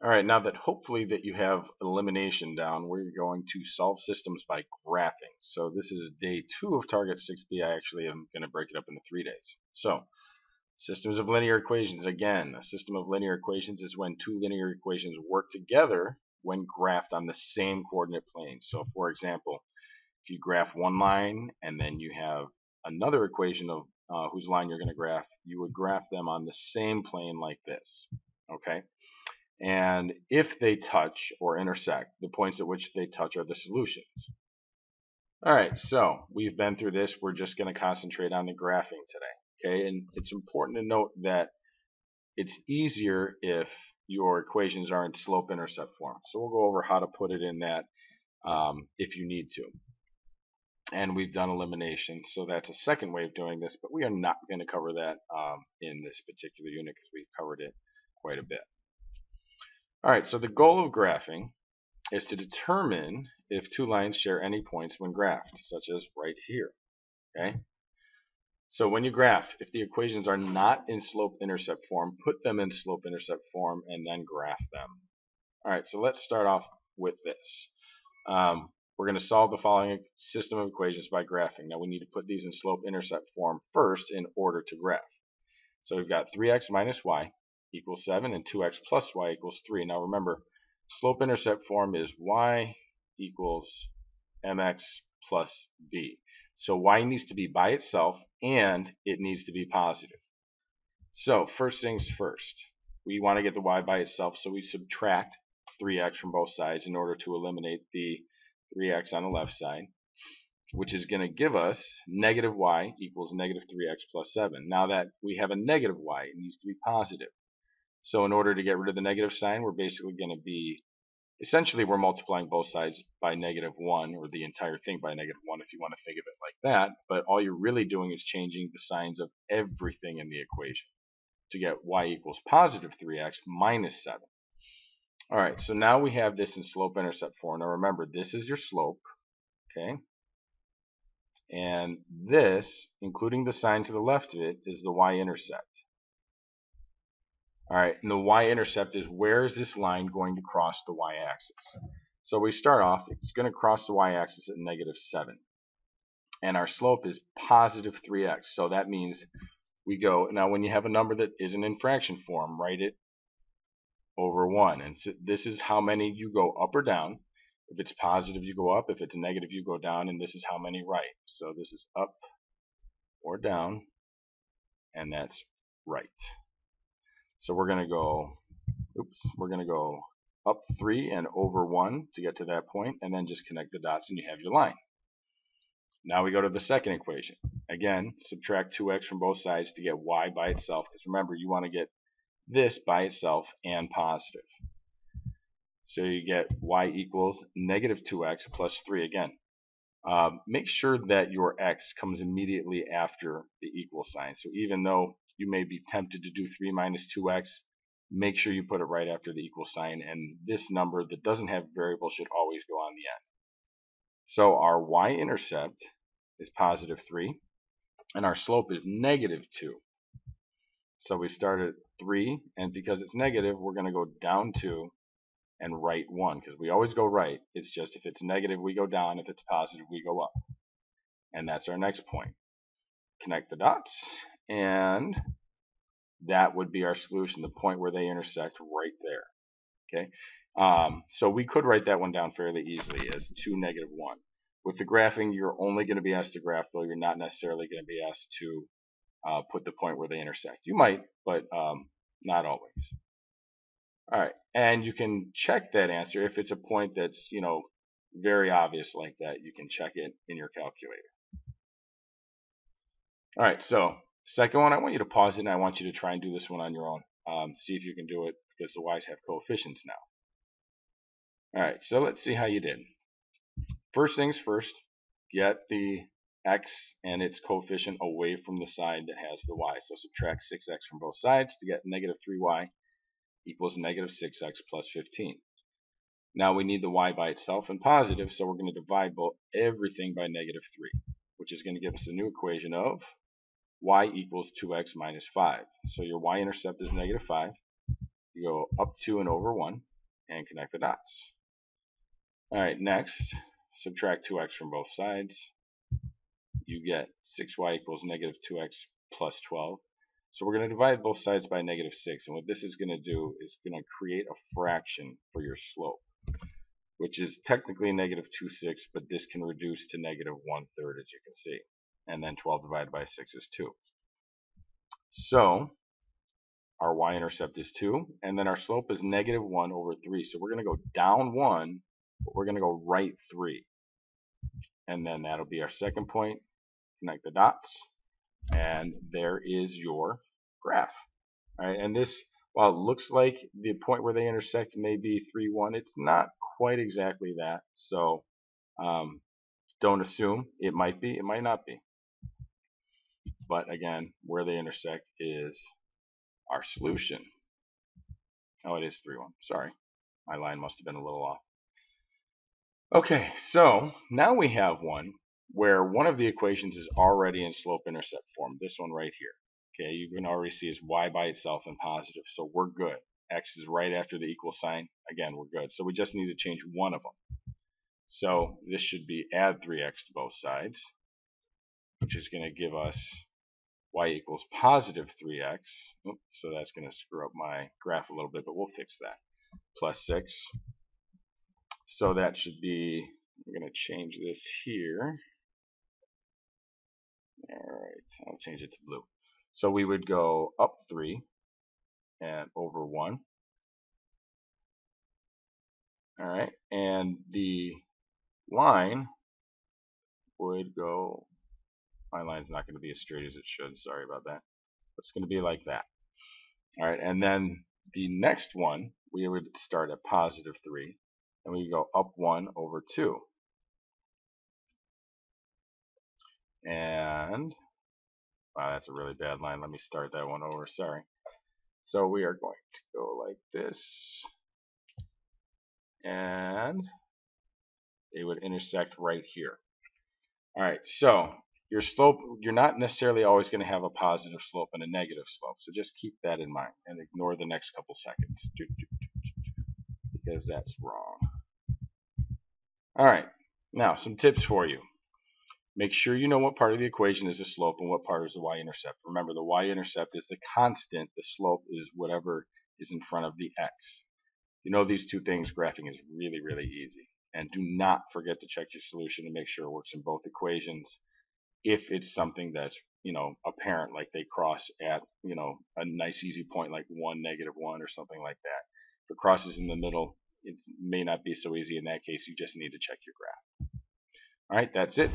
All right, now that hopefully that you have elimination down, we're going to solve systems by graphing. So this is day 2 of Target 6B. I actually am going to break it up into 3 days. So systems of linear equations. Again, a system of linear equations is when two linear equations work together when graphed on the same coordinate plane. So for example, if you graph one line and then you have another equation of whose line you're going to graph, you would graph them on the same plane like this. Okay? And if they touch or intersect, the points at which they touch are the solutions. All right, so we've been through this. We're just going to concentrate on the graphing today. Okay, and it's important to note that it's easier if your equations are in slope-intercept form. So we'll go over how to put it in that if you need to. And we've done elimination, so that's a second way of doing this, but we are not going to cover that in this particular unit because we've covered it quite a bit. All right, so the goal of graphing is to determine if two lines share any points when graphed, such as right here. Okay? So when you graph, if the equations are not in slope-intercept form, put them in slope-intercept form and then graph them. All right, so let's start off with this. We're going to solve the following system of equations by graphing. Now we need to put these in slope-intercept form first in order to graph. So we've got 3x minus y equals 7 and 2x plus y equals 3. Now remember, slope-intercept form is y equals mx plus b. So y needs to be by itself and it needs to be positive. So first things first, we want to get the y by itself, so we subtract 3x from both sides in order to eliminate the 3x on the left side, which is going to give us negative y equals negative 3x plus 7. Now that we have a negative y, it needs to be positive. So in order to get rid of the negative sign, we're basically going to be, essentially we're multiplying both sides by negative 1, or the entire thing by negative 1 if you want to think of it like that, but all you're really doing is changing the signs of everything in the equation to get y equals positive 3x minus 7. Alright, so now we have this in slope-intercept form. Now remember, this is your slope, okay? And this, including the sign to the left of it, is the y-intercept. Alright, and the y-intercept is where is this line going to cross the y-axis. So we start off, it's going to cross the y-axis at negative 7. And our slope is positive 3x. So that means we go, now when you have a number that isn't in fraction form, write it over 1. And so this is how many you go up or down. If it's positive, you go up. If it's negative, you go down. And this is how many right. So this is up or down. And that's right. So we're going to go, we're going to go up 3 and over 1 to get to that point, and then just connect the dots and you have your line. Now we go to the second equation. Again, subtract 2x from both sides to get y by itself, because remember, you want to get this by itself and positive. So you get y equals negative 2x plus 3 again. Make sure that your x comes immediately after the equal sign. So even though you may be tempted to do 3 minus 2x, make sure you put it right after the equal sign, and this number that doesn't have variable should always go on the end. So our y-intercept is positive 3, and our slope is negative 2. So we start at 3, and because it's negative, we're going to go down 2 and right 1, because we always go right. It's just if it's negative, we go down. If it's positive, we go up. And that's our next point. Connect the dots, and that would be our solution, the point where they intersect right there. Okay, so we could write that one down fairly easily as 2, negative 1. With the graphing, you're only going to be asked to graph, though you're not necessarily going to be asked to put the point where they intersect. You might, but not always. All right, and you can check that answer if it's a point that's, very obvious like that. You can check it in your calculator. All right, so second one, I want you to pause it, and I want you to try and do this one on your own. See if you can do it, because the y's have coefficients now. All right, so let's see how you did. First things first, get the x and its coefficient away from the side that has the y. So subtract 6x from both sides to get negative 3y equals negative 6x plus 15. Now we need the y by itself and positive, so we're going to divide everything by negative 3, which is going to give us a new equation of y equals 2x minus 5. So your y-intercept is negative 5. You go up 2 and over 1. and connect the dots. Alright, next, subtract 2x from both sides. You get 6y equals negative 2x plus 12. So we're going to divide both sides by negative 6. And what this is going to do is going to create a fraction for your slope, which is technically negative 2/6, but this can reduce to negative 1/3, as you can see. And then 12 divided by 6 is 2. So our y-intercept is 2, and then our slope is negative 1 over 3. So we're going to go down 1, but we're going to go right 3. And then that'll be our second point. Connect the dots, and there is your graph. All right, and this, while it looks like the point where they intersect may be 3, 1, it's not quite exactly that. So don't assume. It might be, it might not be. But again, where they intersect is our solution. Oh, it is 3, 1. Sorry, my line must have been a little off. Okay, so now we have one where one of the equations is already in slope-intercept form, this one right here. Okay, you can already see is y by itself and positive, so we're good. X is right after the equal sign. Again, we're good. So we just need to change one of them. So this should be add 3x to both sides, which is going to give us y equals positive 3x. Oops, so that's going to screw up my graph a little bit, but we'll fix that. Plus 6. So that should be, I'm going to change this here. Alright, I'll change it to blue. So we would go up 3 and over 1. Alright, and the line would go, my line's not going to be as straight as it should, sorry about that. It's going to be like that. Alright, and then the next one, we would start at positive 3, and we go up 1 over 2. And, wow, that's a really bad line. Let me start that one over, sorry. So we are going to go like this, and they would intersect right here. Alright, so your slope, you're not necessarily always going to have a positive slope and a negative slope, so just keep that in mind and ignore the next couple seconds, because that's wrong. Alright, now some tips for you. Make sure you know what part of the equation is the slope and what part is the y-intercept. Remember, the y-intercept is the constant, the slope is whatever is in front of the x. You know these two things, graphing is really, really easy. And do not forget to check your solution to make sure it works in both equations. If it's something that's, apparent, like they cross at, a nice easy point like 1, negative 1 or something like that. If it crosses in the middle, it may not be so easy. In that case, you just need to check your graph. All right, that's it.